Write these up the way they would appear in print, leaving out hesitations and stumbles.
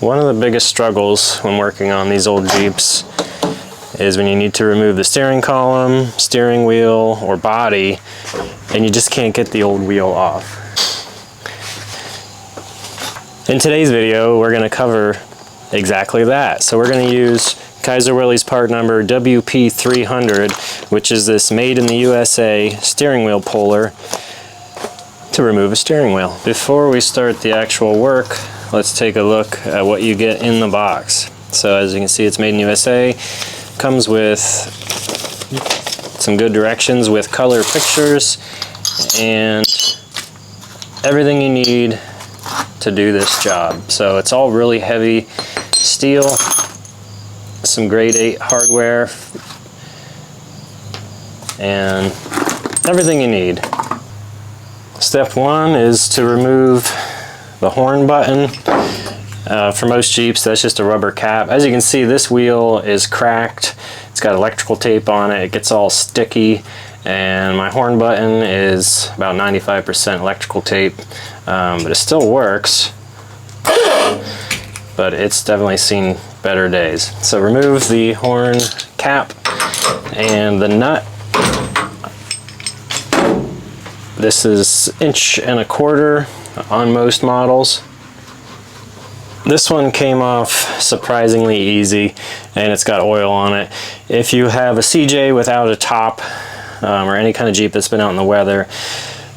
One of the biggest struggles when working on these old Jeeps is when you need to remove the steering column, steering wheel, or body, and you just can't get the old wheel off. In today's video, we're going to cover exactly that. So we're going to use Kaiser Willys part number WP300, which is this made in the USA steering wheel puller to remove a steering wheel. Before we start the actual work, let's take a look at what you get in the box. So as you can see, it's made in USA. Comes with some good directions with color pictures and everything you need to do this job. So it's all really heavy steel, some grade 8 hardware, and everything you need. Step 1 is to remove the horn button. For most Jeeps, that's just a rubber cap. As you can see, this wheel is cracked. It's got electrical tape on it. It gets all sticky, and my horn button is about 95% electrical tape, but it still works. But it's definitely seen better days. So remove the horn cap and the nut. This is 1.25 inches on most models. This one came off surprisingly easy, and it's got oil on it. If you have a CJ without a top, or any kind of Jeep that's been out in the weather,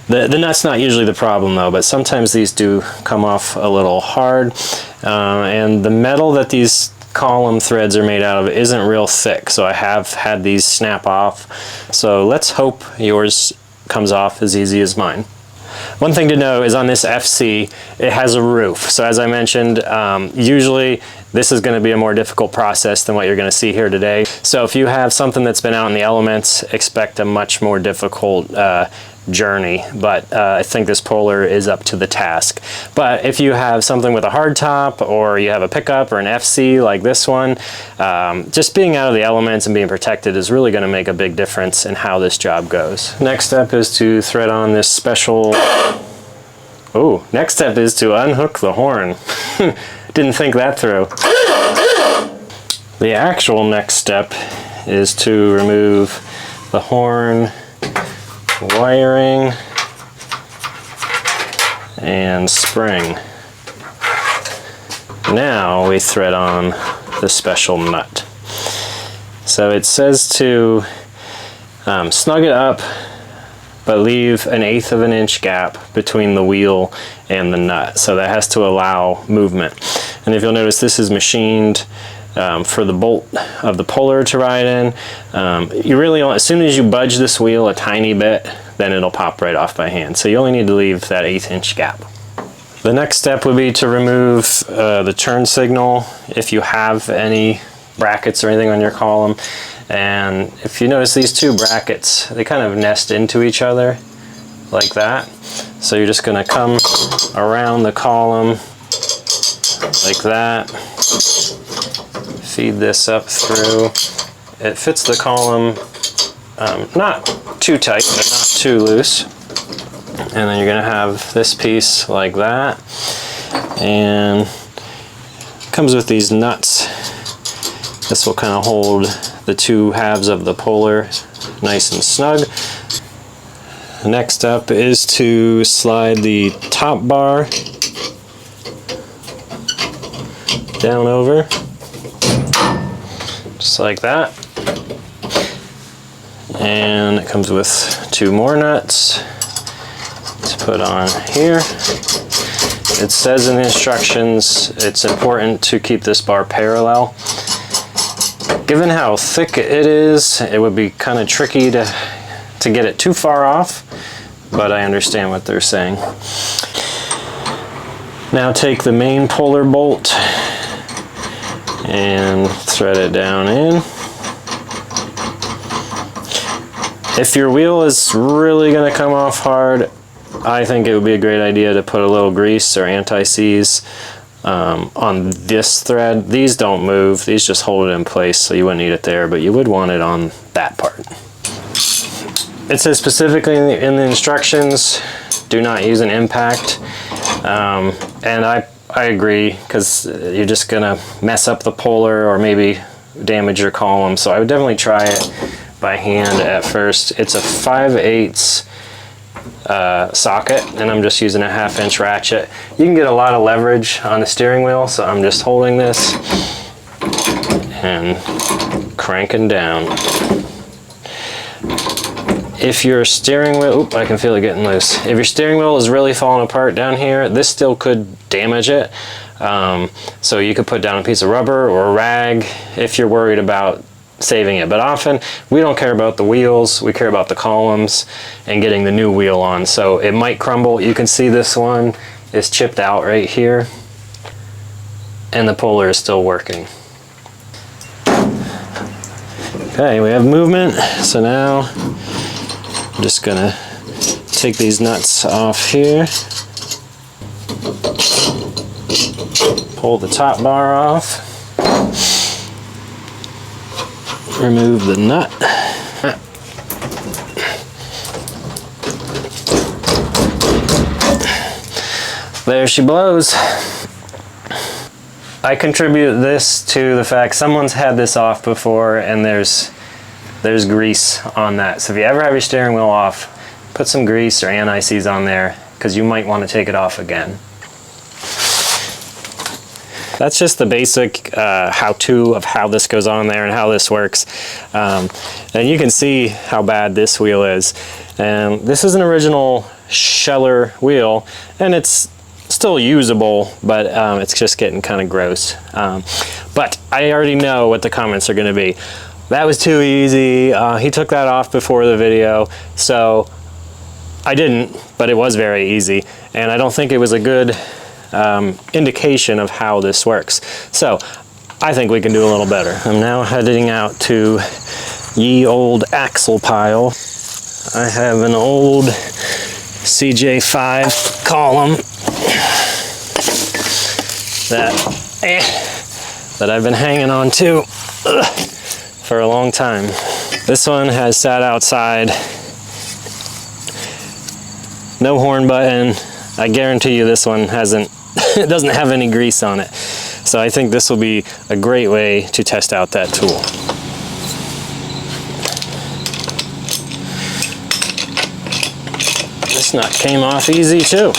the nut's not usually the problem though, but sometimes these do come off a little hard. And the metal that these column threads are made out of isn't real thick, so I have had these snap off. So let's hope yours comes off as easy as mine. One thing to know is on this FC, it has a roof. So as I mentioned, usually this is going to be a more difficult process than what you're going to see here today. So if you have something that's been out in the elements, expect a much more difficult journey, but I think this puller is up to the task. But if you have something with a hard top, or you have a pickup or an FC like this one, just being out of the elements and being protected is really going to make a big difference in how this job goes. Next step is to thread on this special... Oh, next step is to unhook the horn. Didn't think that through. The actual next step is to remove the horn wiring and spring. Now we thread on the special nut. So it says to snug it up, but leave an 1/8 inch gap between the wheel and the nut. So that has to allow movement. And if you'll notice, this is machined for the bolt of the puller to ride in. You really, as soon as you budge this wheel a tiny bit, then it'll pop right off by hand. So you only need to leave that 1/8 inch gap. The next step would be to remove the turn signal if you have any brackets or anything on your column. And if you notice, these two brackets, they kind of nest into each other like that. So you're just going to come around the column like that. Feed this up through. It fits the column not too tight, but not too loose. And then you're going to have this piece like that. And it comes with these nuts. This will kind of hold the two halves of the puller nice and snug. The next step is to slide the top bar down over, just like that. And it comes with 2 more nuts to put on here. It says in the instructions it's important to keep this bar parallel. Given how thick it is, it would be kind of tricky to get it too far off, but I understand what they're saying. Now take the main puller bolt and thread it down in. If your wheel is really going to come off hard, I think it would be a great idea to put a little grease or anti-seize on this thread. These don't move, these just hold it in place, so you wouldn't need it there, but you would want it on that part. It says specifically in the instructions, do not use an impact, and I I agree, because you're just gonna mess up the puller or maybe damage your column. So I would definitely try it by hand at first. It's a 5/8 socket, and I'm just using a 1/2 inch ratchet. You can get a lot of leverage on the steering wheel, so I'm just holding this and cranking down. If your steering wheel, oop, I can feel it getting loose. If your steering wheel is really falling apart down here, this still could damage it. So you could put down a piece of rubber or a rag if you're worried about saving it. But often we don't care about the wheels, we care about the columns and getting the new wheel on. So it might crumble. You can see this one is chipped out right here, and the puller is still working. Okay, we have movement. So now I'm just gonna take these nuts off here, pull the top bar off, remove the nut. There she blows. I contribute this to the fact someone's had this off before, and there's grease on that. So if you ever have your steering wheel off, put some grease or anti-seize on there, because you might want to take it off again. That's just the basic how-to of how this goes on there and how this works. And you can see how bad this wheel is. And this is an original Scheller wheel, and it's still usable, but it's just getting kind of gross. But I already know what the comments are going to be. That was too easy. He took that off before the video, so I didn't, but it was very easy. And I don't think it was a good indication of how this works. So I think we can do a little better. I'm now heading out to ye old axle pile. I have an old CJ5 column that I've been hanging on to for a long time. This one has sat outside, no horn button. I guarantee you this one hasn't, it doesn't have any grease on it. So I think this will be a great way to test out that tool. This nut came off easy too.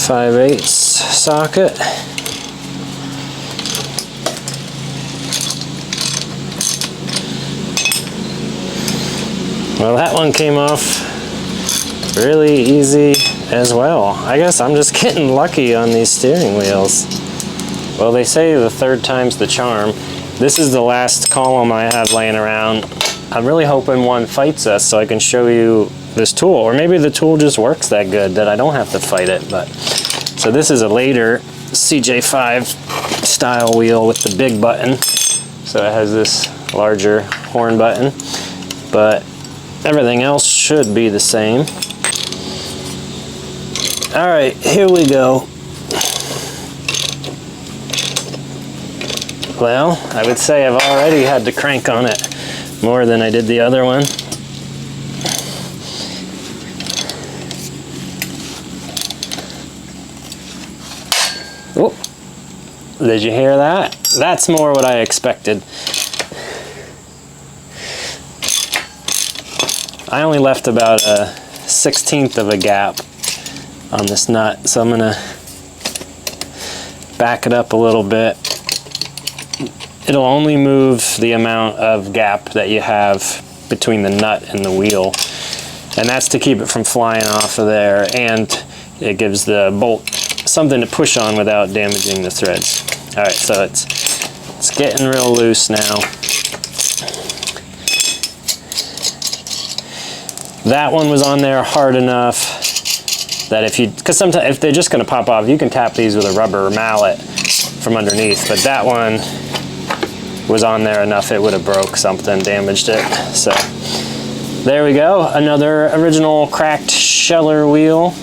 .5/8 socket. Well, that one came off really easy as well. I guess I'm just getting lucky on these steering wheels. Well, they say the third time's the charm. This is the last column I have laying around. I'm really hoping one fights us so I can show you this tool, or maybe the tool just works that good that I don't have to fight it. But so this is a later CJ5 style wheel with the big button, so it has this larger horn button, but everything else should be the same. All right, here we go. Well, I would say I've already had to crank on it more than I did the other one. Oh, did you hear that? That's more what I expected. I only left about a 1/16 of a gap on this nut, so I'm gonna back it up a little bit. It'll only move the amount of gap that you have between the nut and the wheel, and that's to keep it from flying off of there, and it gives the bolt something to push on without damaging the threads. All right, so it's getting real loose now. That one was on there hard enough that because sometimes if they're just gonna pop off, you can tap these with a rubber mallet from underneath, but that one was on there enough it would have broke something, damaged it. So there we go, another original cracked Scheller wheel.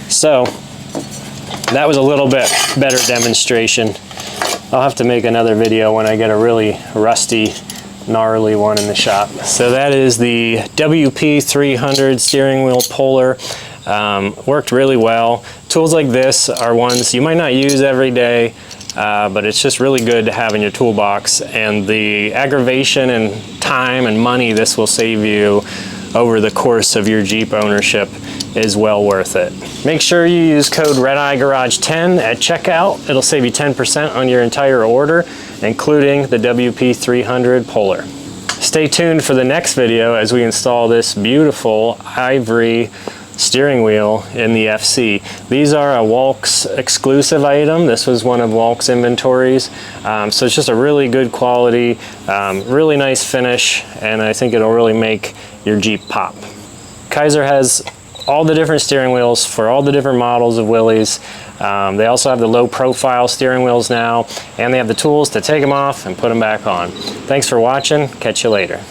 So That was a little bit better demonstration. I'll have to make another video when I get a really rusty, gnarly one in the shop. So that is the WP300 steering wheel puller. Worked really well. Tools like this are ones you might not use every day, but it's just really good to have in your toolbox, and the aggravation and time and money this will save you over the course of your Jeep ownership is well worth it. Make sure you use code REDEYEGARAGE10 at checkout. It'll save you 10% on your entire order, including the WP300 puller. Stay tuned for the next video as we install this beautiful ivory steering wheel in the FC. These are a Walks exclusive item. This was one of Walks inventories. So it's just a really good quality, really nice finish, and I think it'll really make your Jeep pop. Kaiser has all the different steering wheels for all the different models of Willys. They also have the low profile steering wheels now, and they have the tools to take them off and put them back on. Thanks for watching. Catch you later.